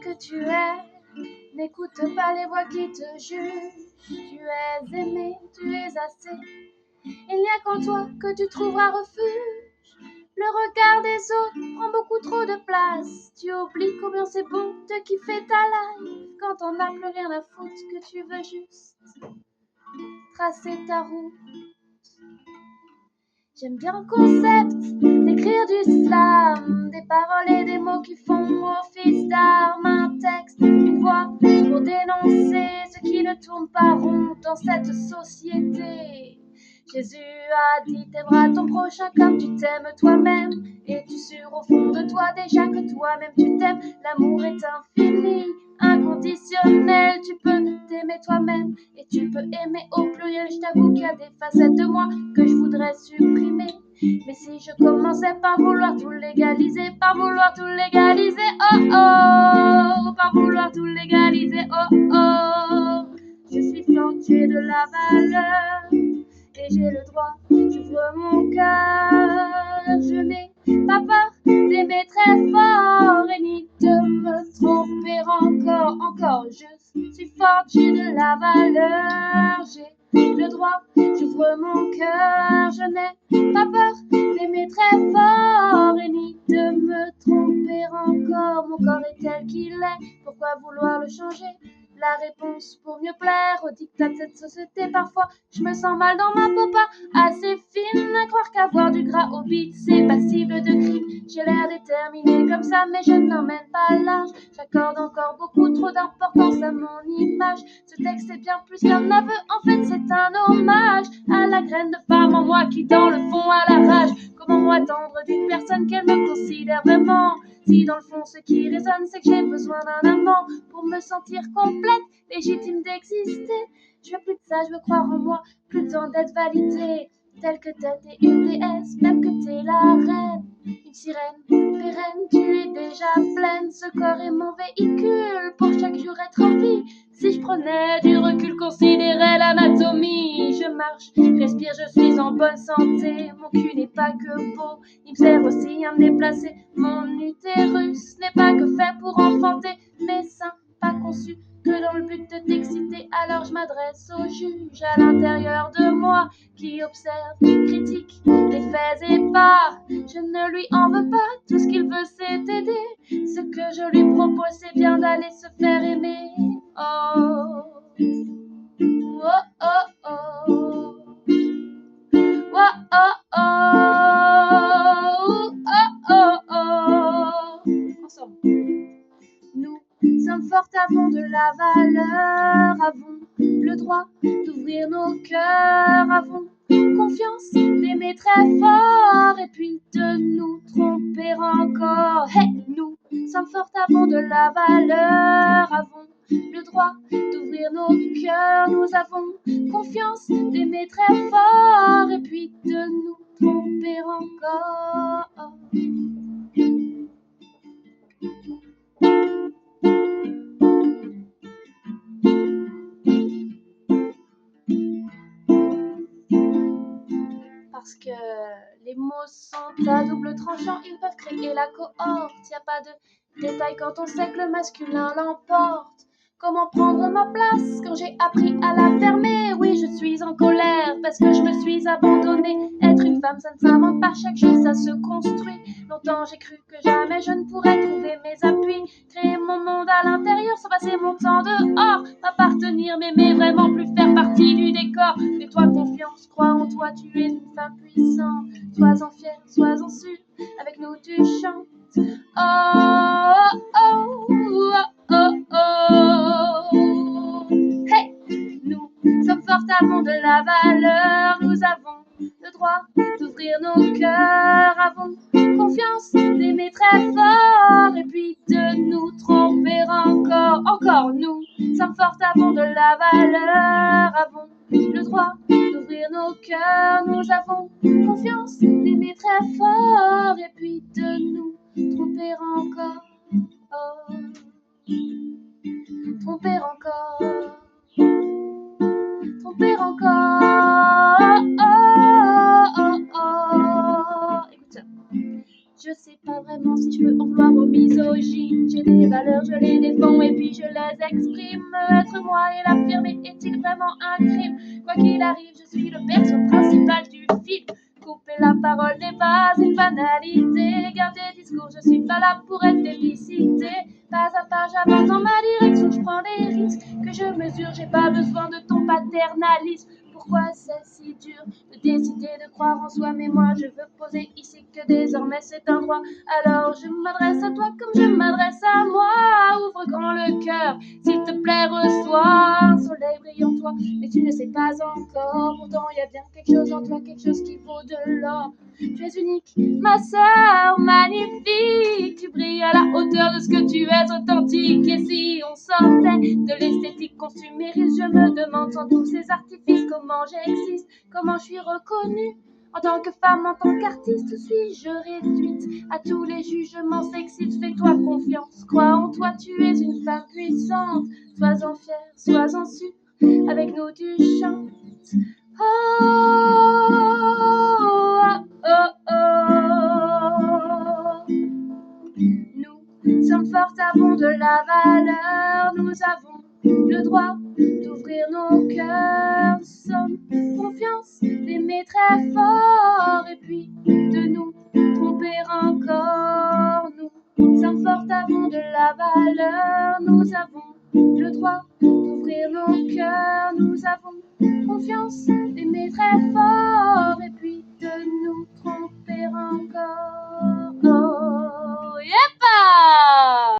que tu es. N'écoute pas les voix qui te jugent. Tu es aimé, tu es assez. Il n'y a qu'en toi que tu trouveras refuge. Le regard des autres prend beaucoup trop de place. Tu oublies combien c'est bon de kiffer ta life. Quand on n'a plus rien à foutre, que tu veux juste tracer ta route. J'aime bien le concept d'écrire du slam, des paroles et des mots qui font office d'armes, un texte, une voix pour dénoncer ce qui ne tourne pas rond dans cette société. Jésus a dit t'aimeras ton prochain comme tu t'aimes toi-même. Es-tu sûr au fond de toi déjà que toi-même tu t'aimes? L'amour est infini, inconditionnel. Tu peux t'aimer toi-même et tu peux aimer au pluriel. Je t'avoue qu'il y a des facettes de moi que je voudrais supprimer. Mais si je commençais par vouloir tout légaliser, par vouloir tout légaliser, oh oh, par vouloir tout légaliser, oh oh, je suis forte, j'ai de la valeur. Et j'ai le droit, j'ouvre mon cœur. Je n'ai pas peur d'aimer très fort et ni de me tromper encore. Je suis forte, j'ai de la valeur. J'ai le droit, j'ouvre mon cœur. Je n'ai pas peur d'aimer très fort et ni de me tromper encore. Mon corps est tel qu'il est, pourquoi vouloir le changer? La réponse pour mieux plaire au diktat de cette société. Parfois, je me sens mal dans ma peau, pas assez fine à croire qu'avoir du gras au bide, c'est passible de crime. J'ai l'air déterminée comme ça, mais je n'emmène pas large. J'accorde encore beaucoup trop d'importance à mon image. Ce texte est bien plus qu'un aveu, en fait c'est un hommage à la graine de femme en moi qui dans le fond a la rage. Comment attendre d'une personne qu'elle me considère vraiment? Si dans le fond ce qui résonne c'est que j'ai besoin d'un amant pour me sentir complète, légitime d'exister. Je veux plus de ça, je veux croire en moi, plus besoin d'être validée. Telle que t'es une déesse, même que t'es la reine. Une sirène pérenne, tu es déjà pleine. Ce corps est mon véhicule pour chaque jour être en vie. Si je prenais du recul, considérais l'anatomie. Je marche, respire, je suis en bonne santé. Mon cul n'est pas que beau, il me sert aussi à me déplacer. Mon utérus n'est pas que fait pour enfanter. Mes seins pas conçus que dans le but de t'exciter. Alors je m'adresse au juge à l'intérieur de moi qui observe, critique les faits et pas. Je ne lui en veux pas, tout ce qu'il veut c'est aider. Ce que je lui propose c'est bien d'aller se faire aimer. Oh, oh, oh, oh. Oh, oh, oh, oh, oh. Ensemble. Nous sommes fortes, avons de la valeur, avons le droit d'ouvrir nos cœurs, avons confiance d'aimer très fort et puis de nous tromper encore. Hey, nous sommes fortes, avons de la valeur, avons le droit d'ouvrir nos cœurs, nous avons confiance d'aimer très fort et puis de nous tromper encore. Parce que les mots sont à double tranchant, ils peuvent créer la cohorte. Y a pas de détail quand on sait que le masculin l'emporte. Comment prendre ma place quand j'ai appris à la fermer? Oui, je suis en colère parce que je me suis abandonnée. Être une femme, ça ne s'invente pas, chaque jour ça se construit. Longtemps j'ai cru que jamais je ne pourrais trouver mes appuis. Créer mon monde à l'intérieur sans passer mon temps dehors. M'appartenir, m'aimer, vraiment plus faire partie du décor. Fais-toi confiance, crois en toi, tu es une femme puissante. Sois-en fière, sois-en sûre, avec nous tu chantes. Oh, oh, oh, oh, oh. Hey, nous sommes fortes, avons de la valeur. Nous avons le droit d'ouvrir nos cœurs, avons confiance d'aimer très fort et puis de nous tromper encore. Nous sommes fortes, avons de la valeur, avons le droit d'ouvrir nos cœurs. Nous avons confiance d'aimer très fort et puis de nous tromper encore. Oh. Tromper encore. Tromper encore. Oh, oh, oh. Écoute ça. Je sais pas vraiment demande si je peux en vouloir aux misogynes. J'ai des valeurs, je les défends et puis je les exprime. Être moi et l'affirmer, est-il vraiment un crime? Quoi qu'il arrive, je suis le personnage principal du film. Couper la parole n'est pas une banalité. Garder discours, je suis pas là pour être déficité. Pas à pas, j'avance dans ma direction, je prends des risques que je mesure. J'ai pas besoin de ton paternalisme. Pourquoi c'est si dur de décider de croire en soi? Mais moi je veux poser ici que désormais c'est un droit. Alors je m'adresse à toi comme je m'adresse à moi. Ouvre grand le cœur, s'il te plaît reçois un soleil brillant en toi. Mais tu ne sais pas encore, pourtant il y a bien quelque chose en toi, quelque chose qui vaut de l'or. Tu es unique, ma sœur magnifique. Tu brilles à la hauteur de ce que tu es, authentique. Et si on sortait de l'esthétique consumériste, je me demande sans tous ces artifices comment j'existe, comment je suis reconnue. En tant que femme, en tant qu'artiste, suis-je réduite à tous les jugements sexistes? Fais-toi confiance, crois en toi, tu es une femme puissante. Sois-en fière, sois-en sûre, avec nous tu chantes. Oh, oh, oh, oh. Nous sommes fortes, avons de la valeur, nous avons le droit d'ouvrir nos cœurs. Nous sommes confiance d'aimer très fort et puis de nous tromper encore. Nous sommes fortes, avons de la valeur, nous avons le droit d'ouvrir nos cœurs. Nous avons confiance d'aimer très fort et puis de nous tromper encore. Oh, yepa!